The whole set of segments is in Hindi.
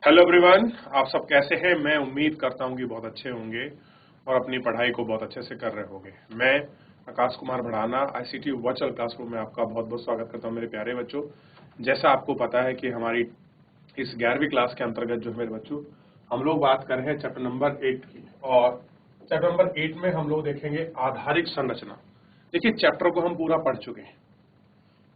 हेलो एवरीवन, आप सब कैसे हैं। मैं उम्मीद करता हूं कि बहुत अच्छे होंगे और अपनी पढ़ाई को बहुत अच्छे से कर रहे होंगे। मैं Akash Kumar Bhadana ICT virtual classroom में आपका बहुत बहुत स्वागत करता हूं मेरे प्यारे बच्चों। जैसा आपको पता है कि हमारी इस 11वीं क्लास के अंतर्गत जो मेरे बच्चों हम लोग बात कर रहे हैं चैप्टर नंबर 8 की, और चैप्टर नंबर 8 में हम लोग देखेंगे आधारिक संरचना। देखिए, चैप्टर को हम पूरा पढ़ चुके हैं।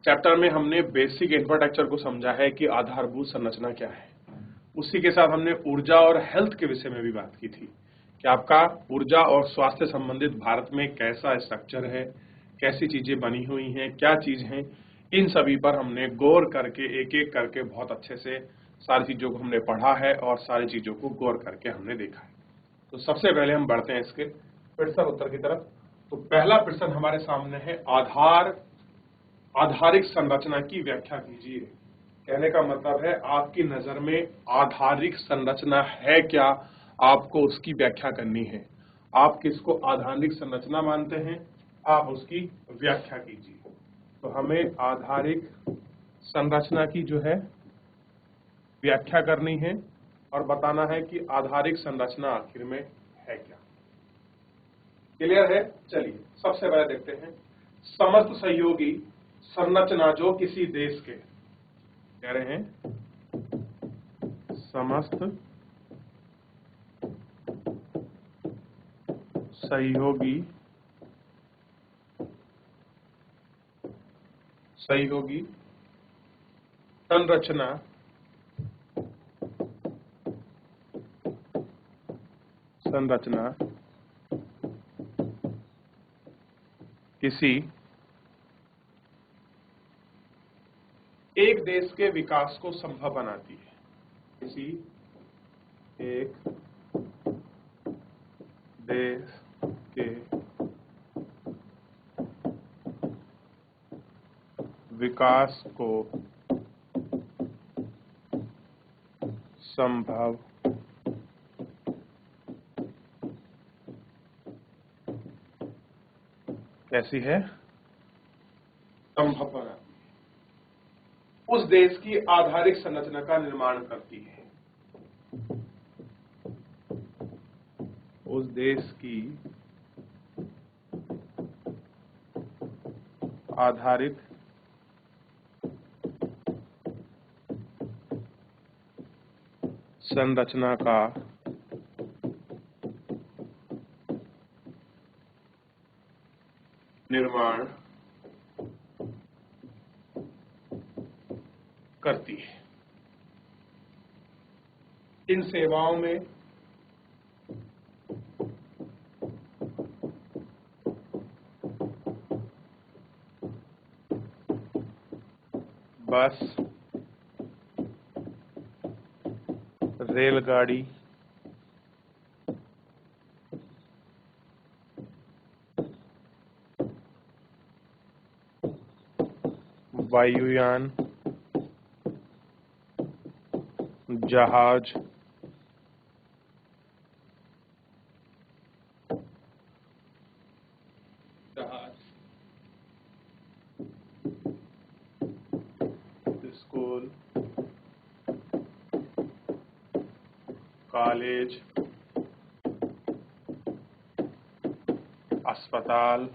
चैप्टर में हमने बेसिक इंफ्रास्ट्रक्चर को समझा है कि आधारभूत संरचना क्या है। उसी के साथ हमने ऊर्जा और हेल्थ के विषय में भी बात की थी कि आपका ऊर्जा और स्वास्थ्य संबंधित भारत में कैसा स्ट्रक्चर है, कैसी चीजें बनी हुई हैं, क्या चीज हैं। इन सभी पर हमने गौर करके एक एक करके बहुत अच्छे से सारी चीजों को हमने पढ़ा है और सारी चीजों को गौर करके हमने देखा है। तो सबसे पहले हम बढ़ते हैं इसके प्रश्न उत्तर की तरफ। तो पहला प्रश्न हमारे सामने है, आधारिक संरचना की व्याख्या कीजिए। कहने का मतलब है आपकी नजर में आधारिक संरचना है क्या, आपको उसकी व्याख्या करनी है। आप किसको आधारिक संरचना मानते हैं, आप उसकी व्याख्या कीजिए। तो हमें आधारिक संरचना की जो है व्याख्या करनी है और बताना है कि आधारिक संरचना आखिर में है क्या। क्लियर है? चलिए सबसे पहले देखते हैं, समस्त सहयोगी संरचना जो किसी देश के, कह रहे हैं समस्त सहयोगी संरचना किसी एक देश के विकास को संभव बनाती है। किसी एक देश के विकास को संभव कैसी है, संभव बनाती है, उस देश की आधारिक संरचना का निर्माण करती है। उस देश की आधारित संरचना का निर्माण करती है। इन सेवाओं में बस, रेलगाड़ी, वायुयान, जहाज, स्कूल, कॉलेज, अस्पताल,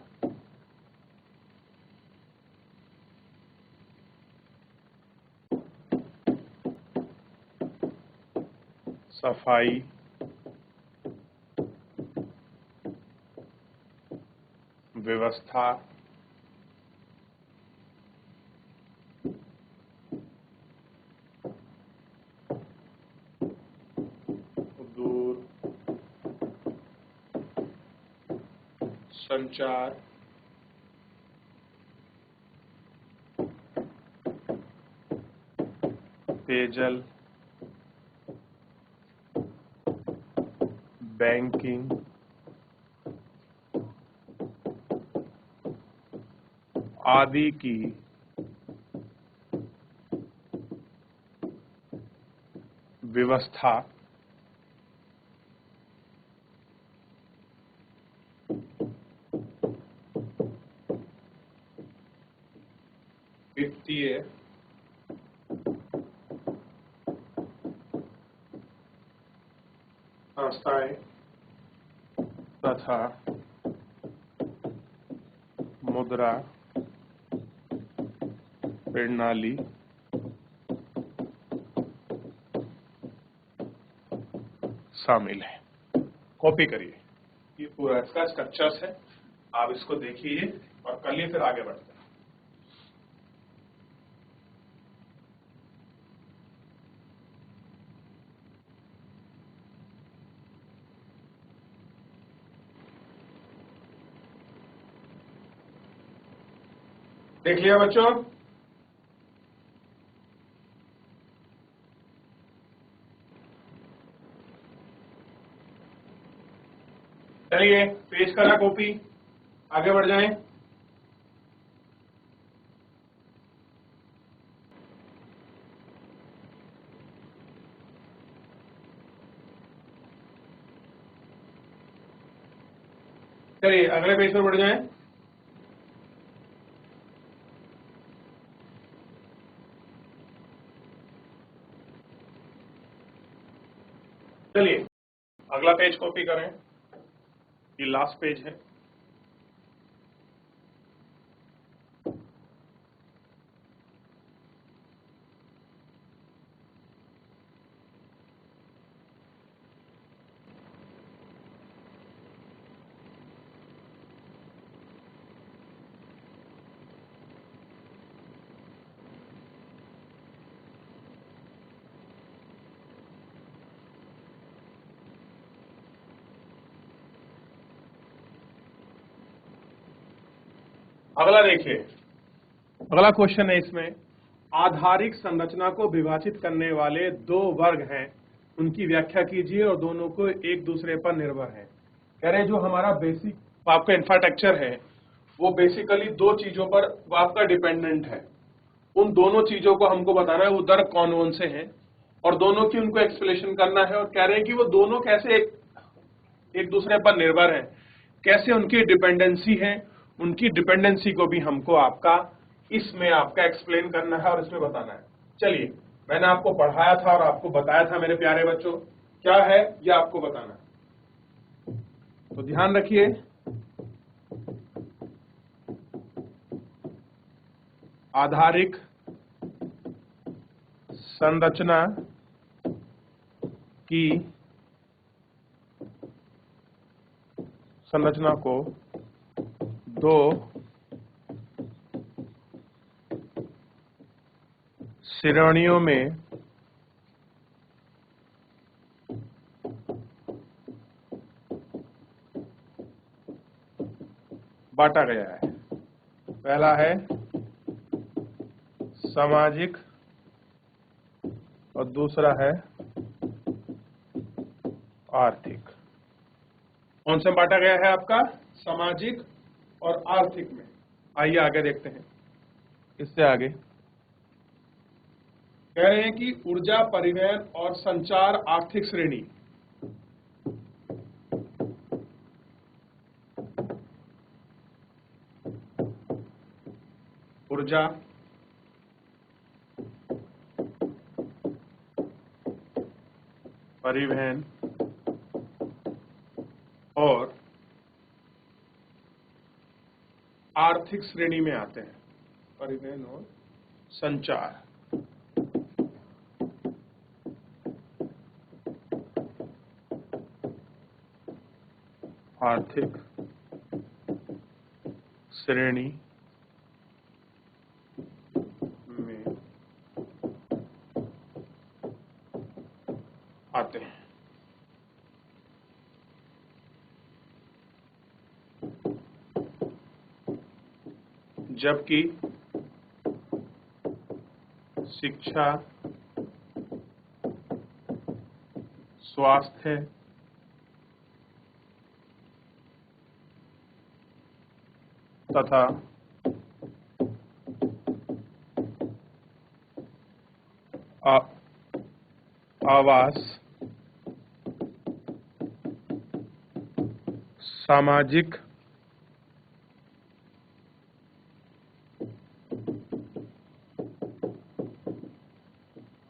सफाई, व्यवस्था, दूर संचार, पेयजल, बैंकिंग आदि की व्यवस्था वित्तीय संस्थाएं तथा मुद्रा प्रणाली शामिल है। कॉपी करिए, ये पूरा इसका स्ट्रक्चर्स है, आप इसको देखिए और कल फिर आगे बढ़ते हैं। देख लिया बच्चों? चलिए पेज करा कॉपी, आगे बढ़ जाएं। चलिए अगले पेज पर बढ़ जाएं। चलिए अगला पेज कॉपी करें, ये लास्ट पेज है। अगला देखिए, अगला क्वेश्चन है इसमें, आधारिक संरचना को विभाजित करने वाले दो वर्ग हैं, उनकी व्याख्या कीजिए और दोनों को एक दूसरे पर निर्भर है। कह रहे हैं जो हमारा बेसिक आपका इंफ्रास्ट्रक्चर है वो बेसिकली दो चीजों पर आपका डिपेंडेंट है। उन दोनों चीजों को हमको बताना है वो दर कौन कौन से हैं और दोनों की उनको एक्सप्लेनेशन करना है, और कह रहे हैं कि वो दोनों कैसे एक दूसरे पर निर्भर हैं, कैसे उनकी डिपेंडेंसी है, उनकी डिपेंडेंसी को भी हमको आपका इसमें आपका एक्सप्लेन करना है और इसमें बताना है। चलिए मैंने आपको पढ़ाया था और आपको बताया था मेरे प्यारे बच्चों, क्या है ये आपको बताना है, तो ध्यान रखिए। आधारिक संरचना की संरचना को दो श्रेणियों में बांटा गया है। पहला है सामाजिक और दूसरा है आर्थिक। कौन से बांटा गया है आपका? सामाजिक और आर्थिक में। आइए आगे देखते हैं, इससे आगे कह रहे हैं कि ऊर्जा, परिवहन और संचार आर्थिक श्रेणी। ऊर्जा, परिवहन और आर्थिक श्रेणी में आते हैं। परिवहन और संचार। आर्थिक श्रेणी में आते हैं। जबकि शिक्षा, स्वास्थ्य, तथा आवास सामाजिक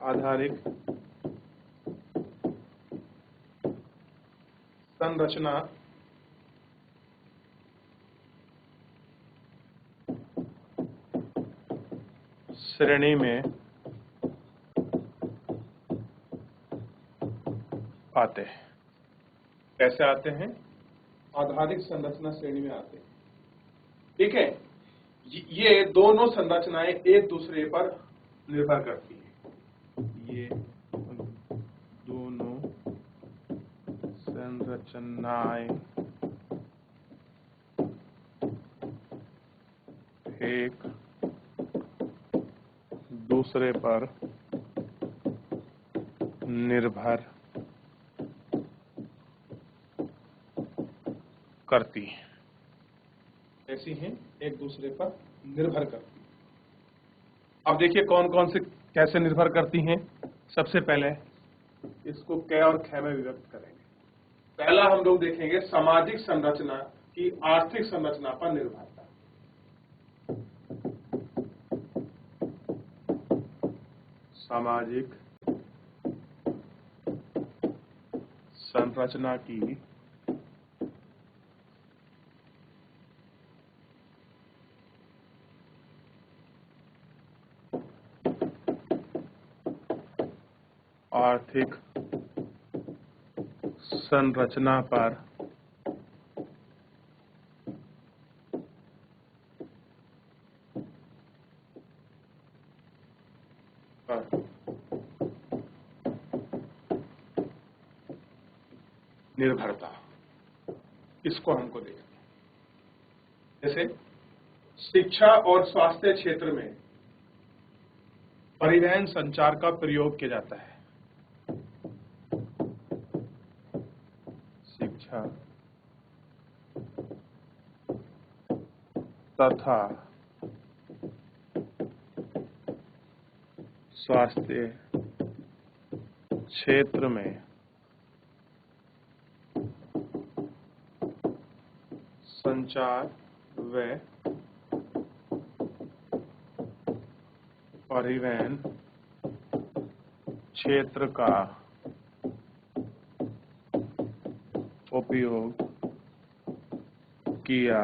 आधारिक संरचना श्रेणी में आते हैं। कैसे आते हैं? आधारिक संरचना श्रेणी में आते हैं। ठीक है, ये दोनों संरचनाएं एक दूसरे पर निर्भर करती हैं। ये दोनों संरचनाएं एक दूसरे पर निर्भर करती हैं। ऐसी हैं, एक दूसरे पर निर्भर करती हैं। अब देखिए कौन कौन से कैसे निर्भर करती हैं। सबसे पहले इसको क और ख में विभक्त करेंगे। पहला हम लोग देखेंगे सामाजिक संरचना की आर्थिक संरचना पर निर्भरता। सामाजिक संरचना की आर्थिक संरचना पर निर्भरता, इसको हमको देखना है। जैसे शिक्षा और स्वास्थ्य क्षेत्र में परिवहन संचार का प्रयोग किया जाता है। शिक्षा तथा स्वास्थ्य क्षेत्र में संचार व परिवहन क्षेत्र का उपयोग किया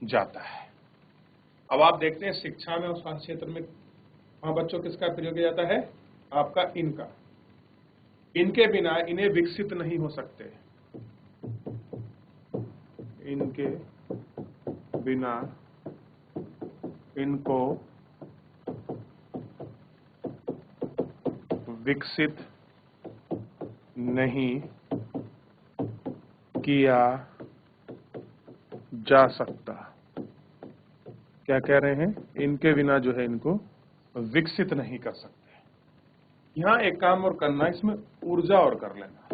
जाता है। अब आप देखते हैं शिक्षा में और स्वास्थ्य क्षेत्र में बच्चों किसका प्रयोग किया जाता है? आपका इनका। इनके बिना इन्हें विकसित नहीं हो सकते। इनके बिना इनको विकसित नहीं किया जा सकता। क्या कह रहे हैं? इनके बिना जो है इनको विकसित नहीं कर सकते। यहां एक काम और करना, इसमें ऊर्जा और कर लेना।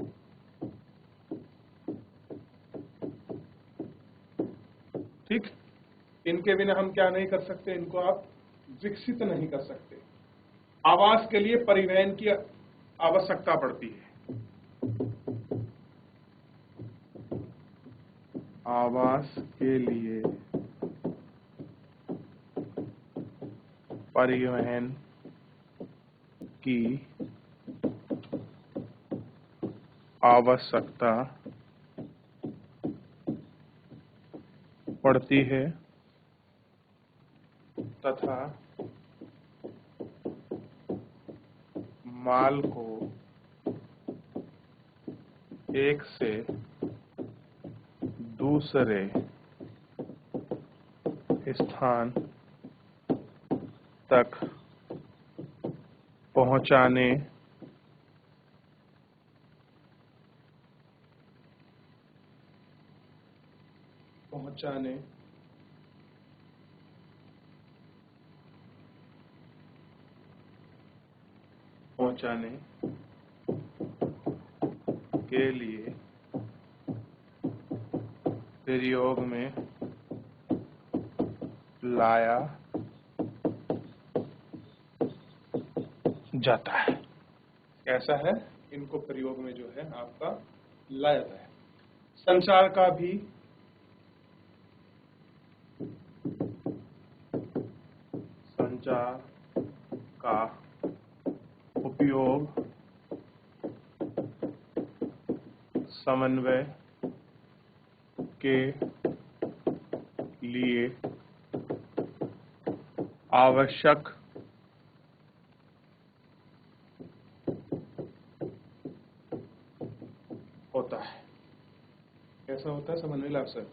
ठीक, इनके बिना हम क्या नहीं कर सकते? इनको आप विकसित नहीं कर सकते। आवास के लिए परिवहन की आवश्यकता पड़ती है। आवास के लिए परिवहन की आवश्यकता पड़ती है तथा माल को एक से दूसरे स्थान तक पहुंचाने के लिए प्रयोग में लाया जाता है। कैसा है? इनको प्रयोग में जो है आपका लाया जाता है। संचार का भी उपयोग समन्वय के लिए आवश्यक होता है। कैसा होता है समन्वय आवश्यक?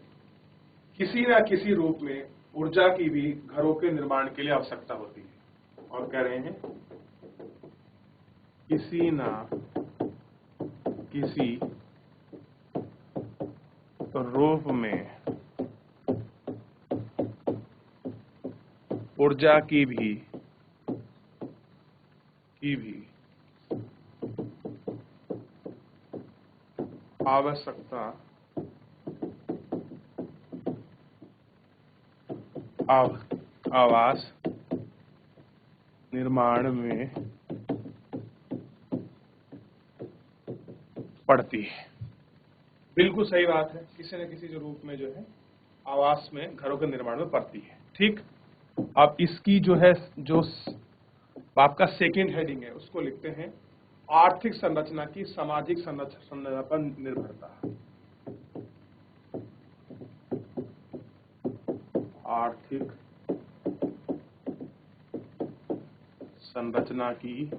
किसी न किसी रूप में ऊर्जा की भी घरों के निर्माण के लिए आवश्यकता होती है। और कह रहे हैं किसी न किसी रूप में ऊर्जा की भी आवश्यकता आवास निर्माण में पड़ती है। बिल्कुल सही बात है, किसी न किसी जो रूप में जो है आवास में घरों के निर्माण में पड़ती है। ठीक, अब इसकी जो है जो आपका सेकेंड हेडिंग है उसको लिखते हैं आर्थिक संरचना की सामाजिक संरचना पर निर्भरता। आर्थिक संरचना की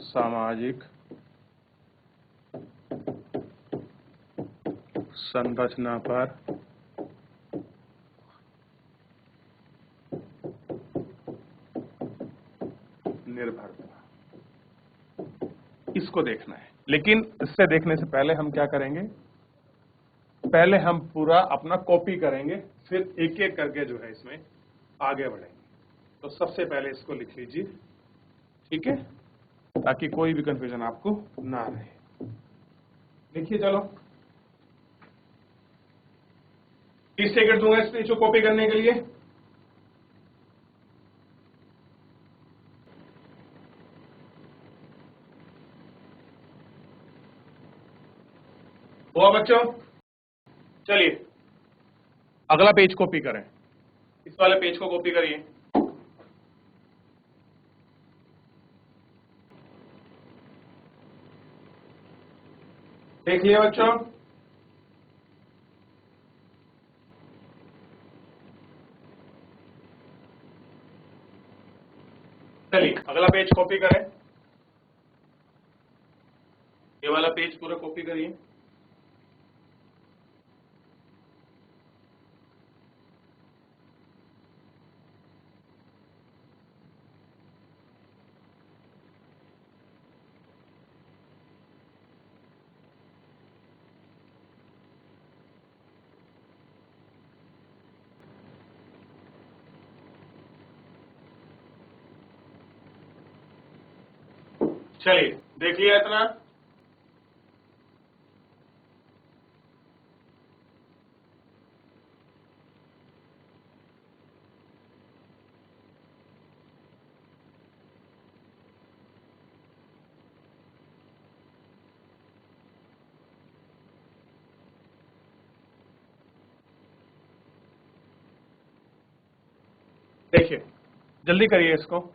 सामाजिक संरचना पर निर्भरता, इसको देखना है। लेकिन इससे देखने से पहले हम क्या करेंगे, पहले हम पूरा अपना कॉपी करेंगे, फिर एक एक करके जो है इसमें आगे बढ़ेंगे। तो सबसे पहले इसको लिख लीजिए, ठीक है, ताकि कोई भी कंफ्यूजन आपको ना रहे। देखिए, चलो 30 सेकंड दूंगा इस पेज को कॉपी करने के लिए। हुआ बच्चों? चलिए अगला पेज कॉपी करें, इस वाले पेज को कॉपी करिए। देख लिया बच्चों? चलिए अगला पेज कॉपी करें, ये वाला पेज पूरा कॉपी करिए। चलिए देख लिया इतना? देखिए जल्दी करिए इसको।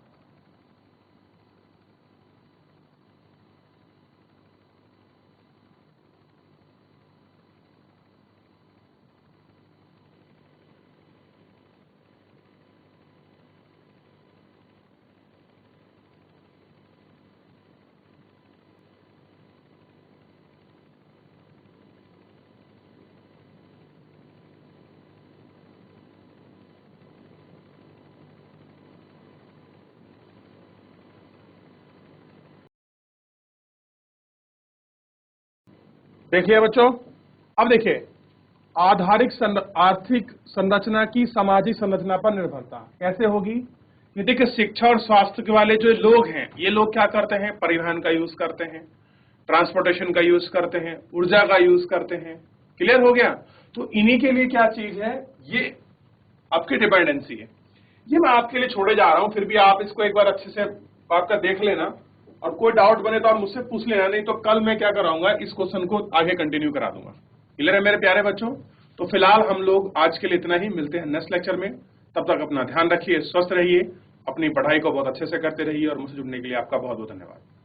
देखिए बच्चों, अब देखिए आर्थिक संरचना की सामाजिक संरचना पर निर्भरता कैसे होगी। ये देखिए शिक्षा और स्वास्थ्य के वाले जो लोग हैं, ये लोग क्या करते हैं, परिवहन का यूज करते हैं, ट्रांसपोर्टेशन का यूज करते हैं, ऊर्जा का यूज करते हैं। क्लियर हो गया? तो इन्हीं के लिए क्या चीज है, ये आपकी डिपेंडेंसी है। ये मैं आपके लिए छोड़े जा रहा हूं, फिर भी आप इसको एक बार अच्छे से बात कर देख लेना, और कोई डाउट बने तो आप मुझसे पूछ लेना, नहीं तो कल मैं क्या कराऊंगा, इस क्वेश्चन को आगे कंटिन्यू करा दूंगा। क्लियर है मेरे प्यारे बच्चों? तो फिलहाल हम लोग आज के लिए इतना ही, मिलते हैं नेक्स्ट लेक्चर में। तब तक अपना ध्यान रखिए, स्वस्थ रहिए, अपनी पढ़ाई को बहुत अच्छे से करते रहिए, और मुझसे जुड़ने के लिए आपका बहुत बहुत धन्यवाद।